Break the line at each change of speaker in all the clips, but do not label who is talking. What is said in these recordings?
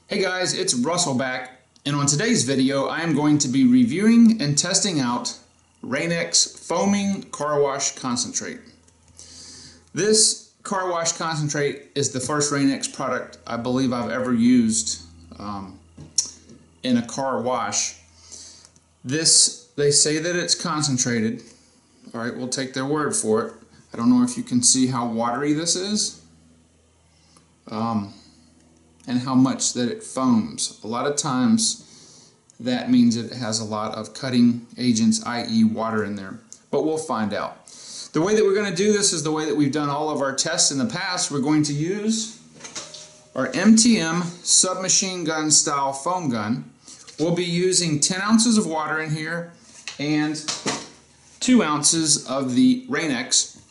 Hey guys, it's Russell back, and on today's video I am going to be reviewing and testing out Rain-X Foaming Car Wash Concentrate. This car wash concentrate is the first Rain-X product I believe I've ever used in a car wash. They say that it's concentrated. Alright, we'll take their word for it. I don't know if you can see how watery this is. And how much that it foams. A lot of times that means it has a lot of cutting agents, i.e. water in there. But we'll find out. The way that we're going to do this is the way that we've done all of our tests in the past. We're going to use our MTM submachine gun style foam gun. We'll be using 10 ounces of water in here and 2 ounces of the Rain-X.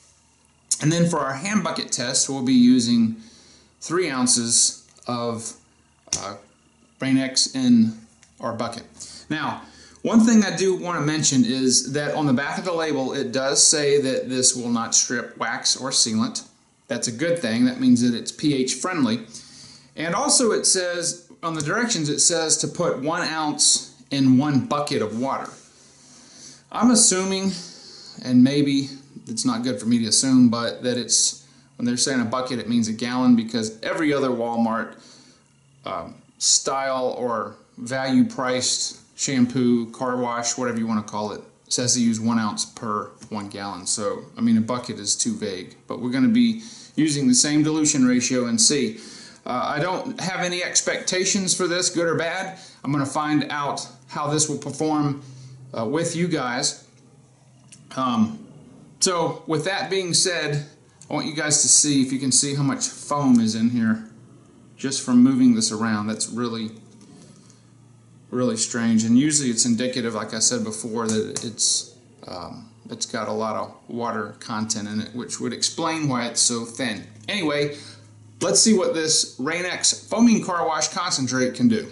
And then for our hand bucket test, we'll be using 3 ounces of Rain-X in our bucket. Now, one thing I do want to mention is that on the back of the label it does say that this will not strip wax or sealant. That's a good thing. That means that it's pH friendly. And also it says, on the directions it says to put 1 ounce in 1 bucket of water. I'm assuming, and maybe it's not good for me to assume, but that it's, when they're saying a bucket, it means a gallon, because every other Walmart style or value priced shampoo, car wash, whatever you want to call it, says to use 1 ounce per 1 gallon. So, I mean, a bucket is too vague. But we're going to be using the same dilution ratio and see. I don't have any expectations for this, good or bad. I'm going to find out how this will perform with you guys. So, with that being said, I want you guys to see, if you can see how much foam is in here just from moving this around. That's really strange, and usually it's indicative, like I said before, that it's got a lot of water content in it, which would explain why it's so thin. Anyway, let's see what this Rain-X Foaming Car Wash Concentrate can do.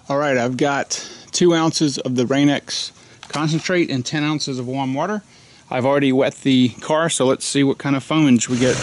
Alright, I've got 2 ounces of the Rain-X concentrate and 10 ounces of warm water. I've already wet the car, so let's see what kind of foamage we get.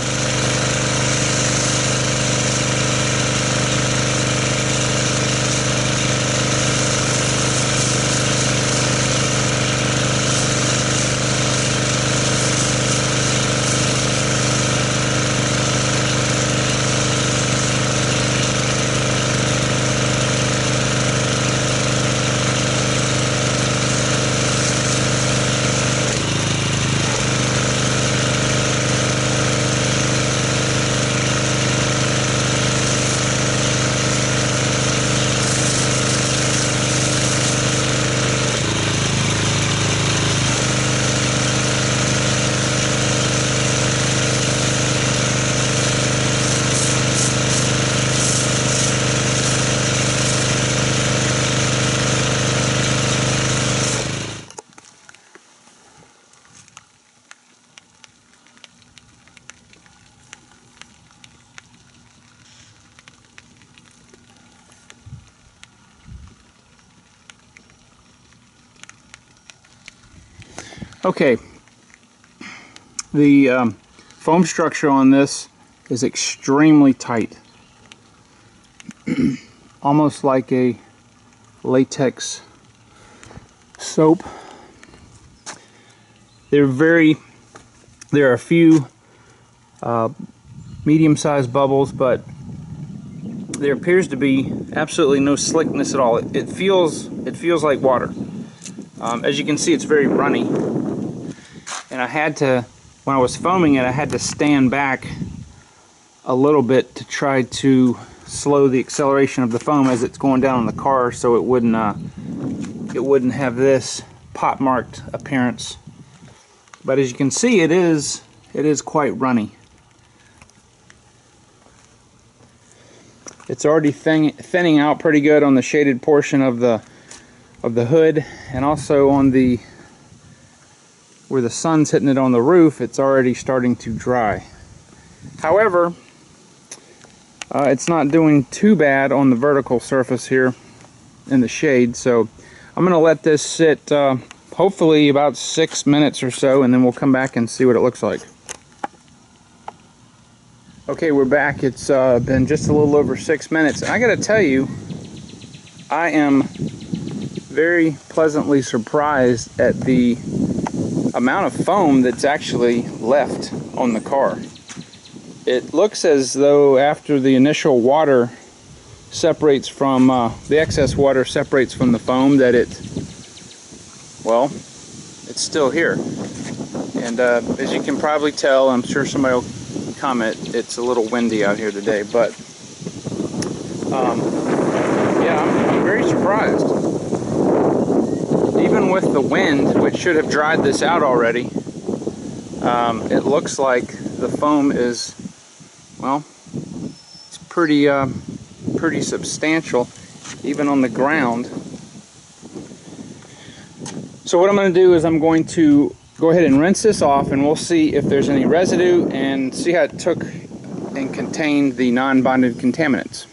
Okay, the foam structure on this is extremely tight. Almost like a latex soap. There are a few medium-sized bubbles, but there appears to be absolutely no slickness at all. It feels like water. As you can see, it's very runny, and I had to, when I was foaming it, I had to stand back a little bit to try to slow the acceleration of the foam as it's going down in the car, so it wouldn't have this pot marked appearance. But as you can see, it is quite runny. It's already thinning out pretty good on the shaded portion of the hood, and also on the where the sun's hitting it on the roof. It's already starting to dry. However, it's not doing too bad on the vertical surface here in the shade, so I'm going to let this sit hopefully about 6 minutes or so, and then we'll come back and see what it looks like. Okay, we're back. It's been just a little over 6 minutes. I gotta tell you, I am very pleasantly surprised at the amount of foam that's actually left on the car. It looks as though after the initial water separates from, the excess water separates from the foam, that it's still here. And as you can probably tell, I'm sure somebody will comment, it's a little windy out here today, but yeah, I'm very surprised. Even with the wind, which should have dried this out already, it looks like the foam is, well, it's pretty substantial, even on the ground. So what I'm going to do is I'm going to go ahead and rinse this off, and we'll see if there's any residue and see how it took and contained the non-bonded contaminants.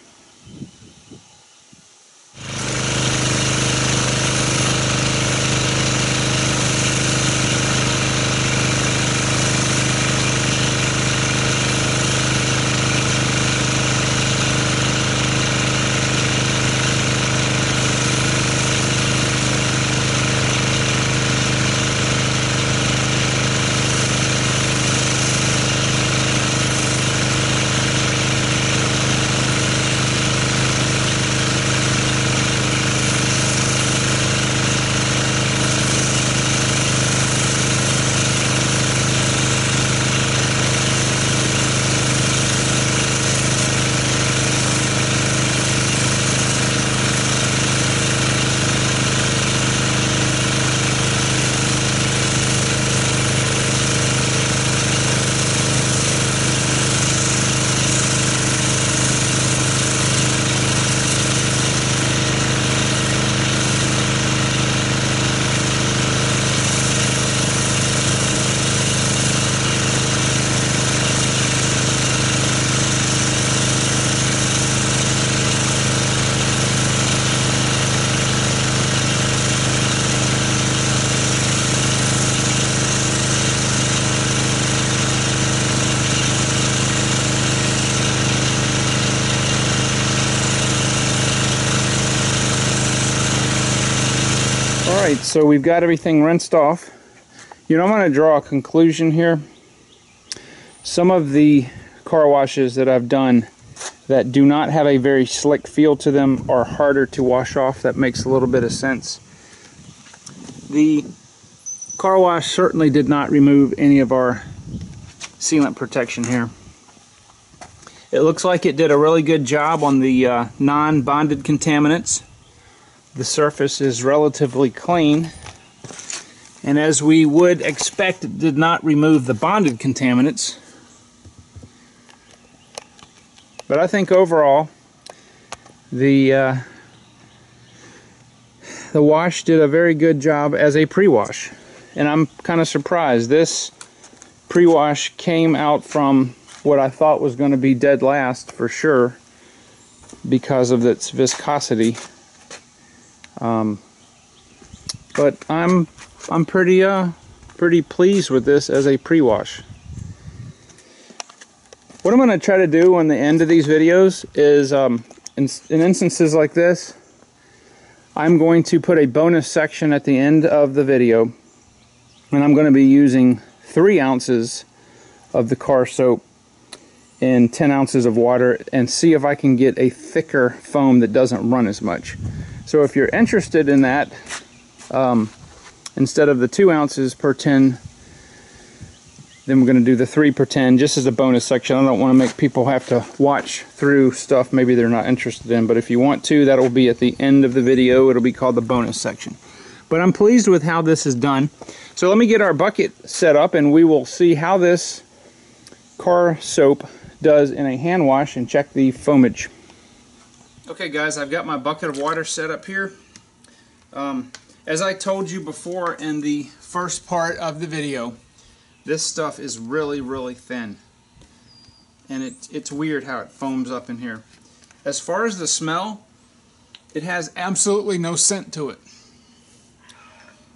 Alright, so we've got everything rinsed off. You know, I'm going to draw a conclusion here. Some of the car washes that I've done that do not have a very slick feel to them are harder to wash off. That makes a little bit of sense. The car wash certainly did not remove any of our sealant protection here. It looks like it did a really good job on the non-bonded contaminants. The surface is relatively clean, and as we would expect, it did not remove the bonded contaminants. But I think overall the wash did a very good job as a pre-wash, and I'm kind of surprised. This pre-wash came out from what I thought was going to be dead last for sure because of its viscosity. But I'm pretty pleased with this as a pre-wash. What I'm going to try to do on the end of these videos is, in instances like this, I'm going to put a bonus section at the end of the video, and I'm going to be using 3 ounces of the car soap in 10 ounces of water and see if I can get a thicker foam that doesn't run as much. So if you're interested in that, instead of the 2 ounces per 10, then we're going to do the 3 per 10 just as a bonus section. I don't want to make people have to watch through stuff maybe they're not interested in, but if you want to, that'll be at the end of the video. It'll be called the bonus section. But I'm pleased with how this is done. So let me get our bucket set up and we will see how this car soap does in a hand wash and check the foamage. Okay guys, I've got my bucket of water set up here. As I told you before in the first part of the video, this stuff is really, really thin. And it's weird how it foams up in here. As far as the smell, it has absolutely no scent to it.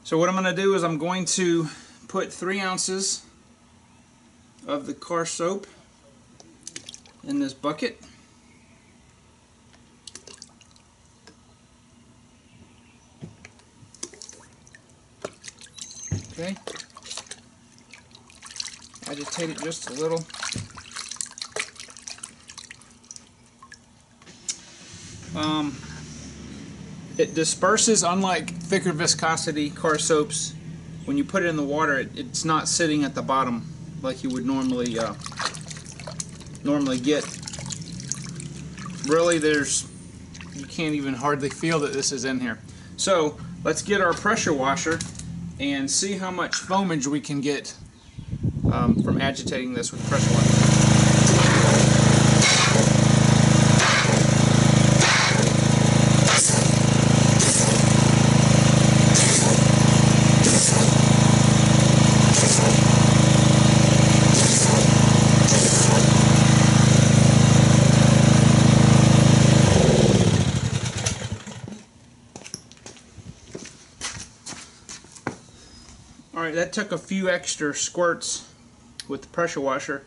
So what I'm going to do is I'm going to put 3 ounces of the car soap in this bucket. Okay. Agitate it just a little. It disperses, unlike thicker viscosity car soaps. When you put it in the water, it's not sitting at the bottom like you would normally get. Really, you can't even hardly feel that this is in here. So let's get our pressure washer and see how much foamage we can get from agitating this with pressure washer. Alright, that took a few extra squirts with the pressure washer.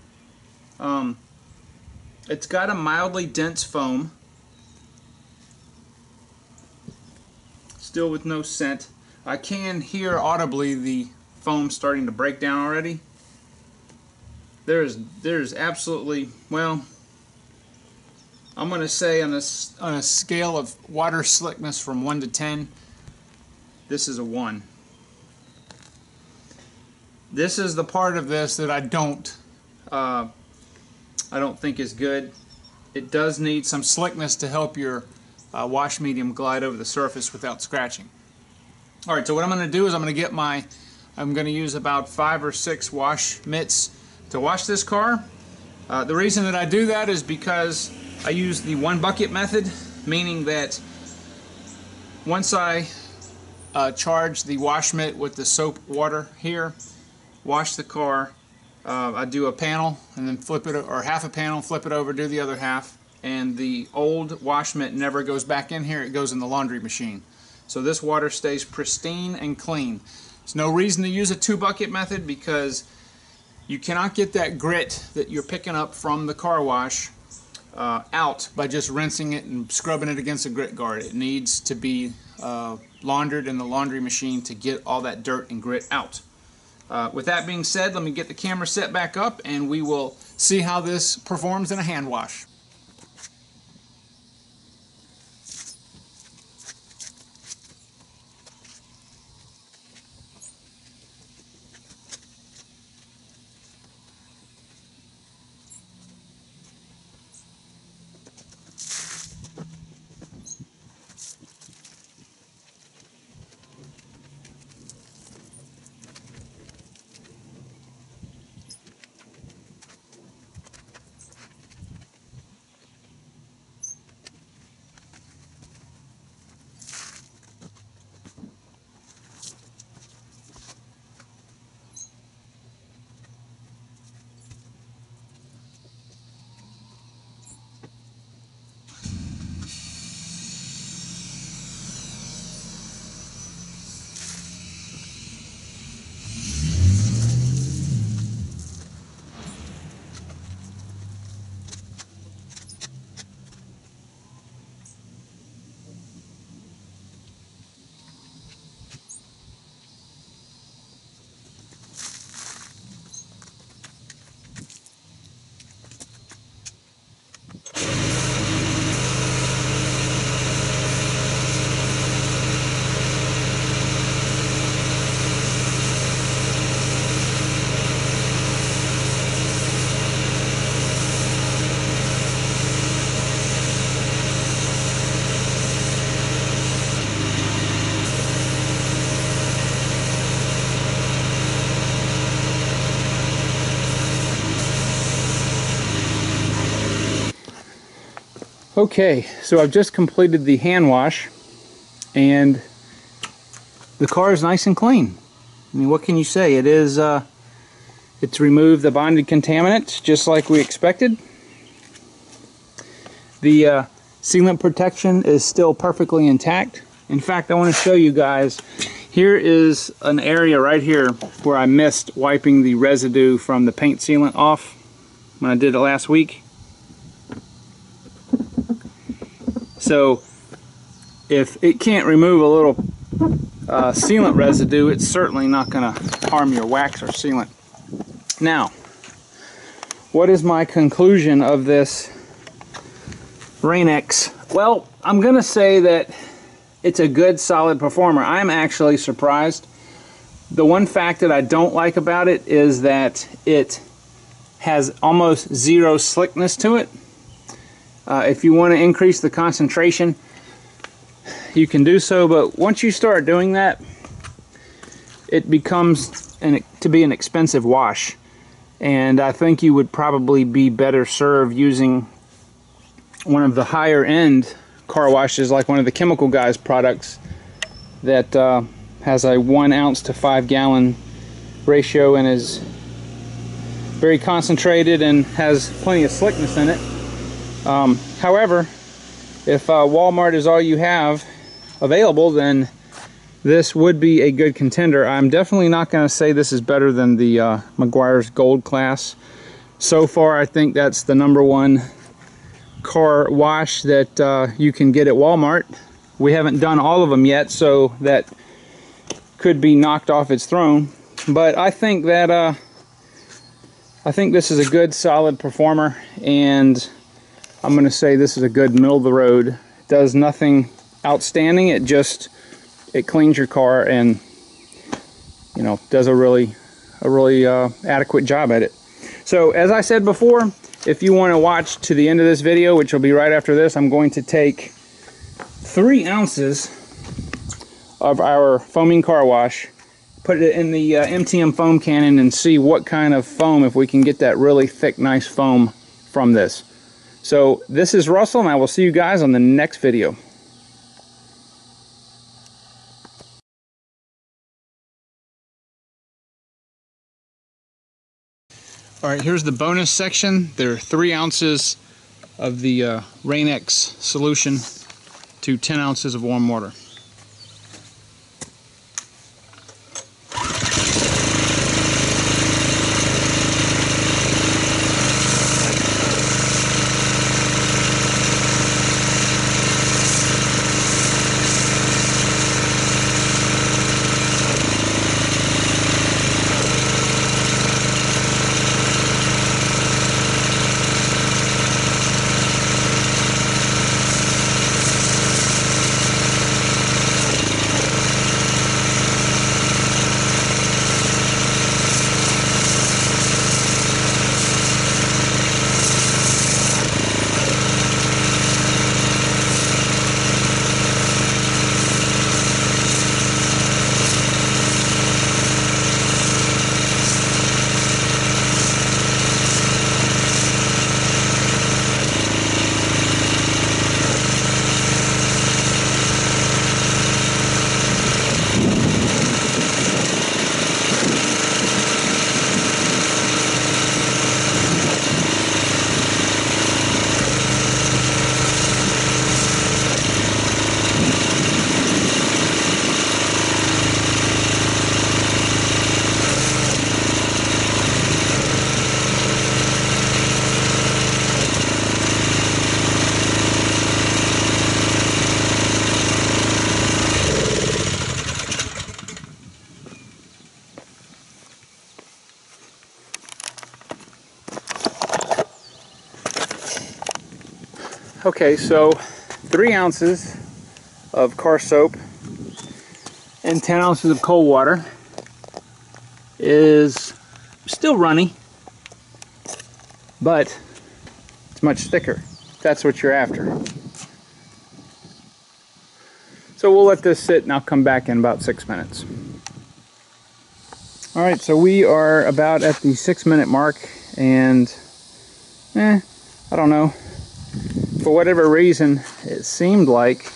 It's got a mildly dense foam, still with no scent. I can hear audibly the foam starting to break down already. There's absolutely, well, I'm going to say on a scale of water slickness from 1 to 10, this is a 1. This is the part of this that I don't think is good. It does need some slickness to help your wash medium glide over the surface without scratching. Alright, so what I'm going to do is I'm going to use about 5 or 6 wash mitts to wash this car. The reason that I do that is because I use the 1 bucket method, meaning that once I charge the wash mitt with the soap water here, wash the car, I do a panel and then flip it, or half a panel, flip it over, do the other half, and the old wash mitt never goes back in here, it goes in the laundry machine. So this water stays pristine and clean. There's no reason to use a 2 bucket method because you cannot get that grit that you're picking up from the car wash out by just rinsing it and scrubbing it against a grit guard. It needs to be laundered in the laundry machine to get all that dirt and grit out. With that being said, let me get the camera set back up and we will see how this performs in a hand wash.
Okay, so I've just completed the hand wash and the car is nice and clean. I mean, what can you say? It is, it's removed the bonded contaminants just like we expected. The sealant protection is still perfectly intact. In fact, I want to show you guys, here is an area right here where I missed wiping the residue from the paint sealant off when I did it last week. So if it can't remove a little sealant residue, it's certainly not going to harm your wax or sealant. Now, what is my conclusion of this Rain-X? Well, I'm going to say that it's a good, solid performer. I'm actually surprised. The one fact that I don't like about it is that it has almost zero slickness to it. If you want to increase the concentration, you can do so, but once you start doing that, it becomes to be an expensive wash. And I think you would probably be better served using one of the higher end car washes, like one of the Chemical Guys products that has a 1 ounce to 5 gallon ratio and is very concentrated and has plenty of slickness in it. However, if Walmart is all you have available, then this would be a good contender. I'm definitely not going to say this is better than the Meguiar's Gold class. So far, I think that's the #1 car wash that you can get at Walmart. We haven't done all of them yet, so that could be knocked off its throne. But I think that I think this is a good, solid performer, and I'm going to say this is a good middle of the road. It does nothing outstanding. It cleans your car and, you know, does a really adequate job at it. So as I said before, if you want to watch to the end of this video, which will be right after this, I'm going to take 3 ounces of our foaming car wash, put it in the MTM foam cannon, and see what kind of foam, if we can get that really thick, nice foam from this. So this is Russell, and I will see you guys on the next video. Alright, here's the bonus section. There are 3 ounces of the Rain-X solution to 10 ounces of warm water. Okay, so 3 ounces of car soap and 10 ounces of cold water is still runny, but it's much thicker. That's what you're after. So we'll let this sit and I'll come back in about 6 minutes. Alright, so we are about at the 6-minute mark, and I don't know. for whatever reason, it seemed like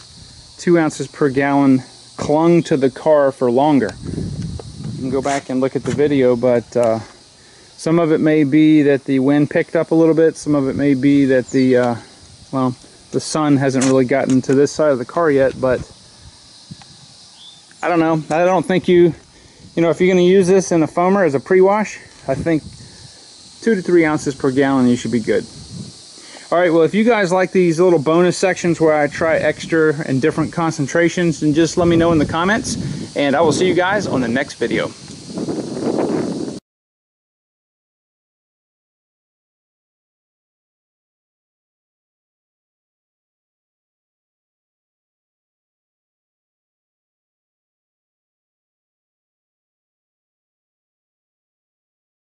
2 ounces per gallon clung to the car for longer. You can go back and look at the video, but some of it may be that the wind picked up a little bit. Some of it may be that the sun hasn't really gotten to this side of the car yet, but I don't know. I don't think you know, if you're going to use this in a foamer as a pre-wash, I think 2 to 3 ounces per gallon, you should be good. Alright, well, if you guys like these little bonus sections where I try extra and different concentrations, then just let me know in the comments, and I will see you guys on the next video.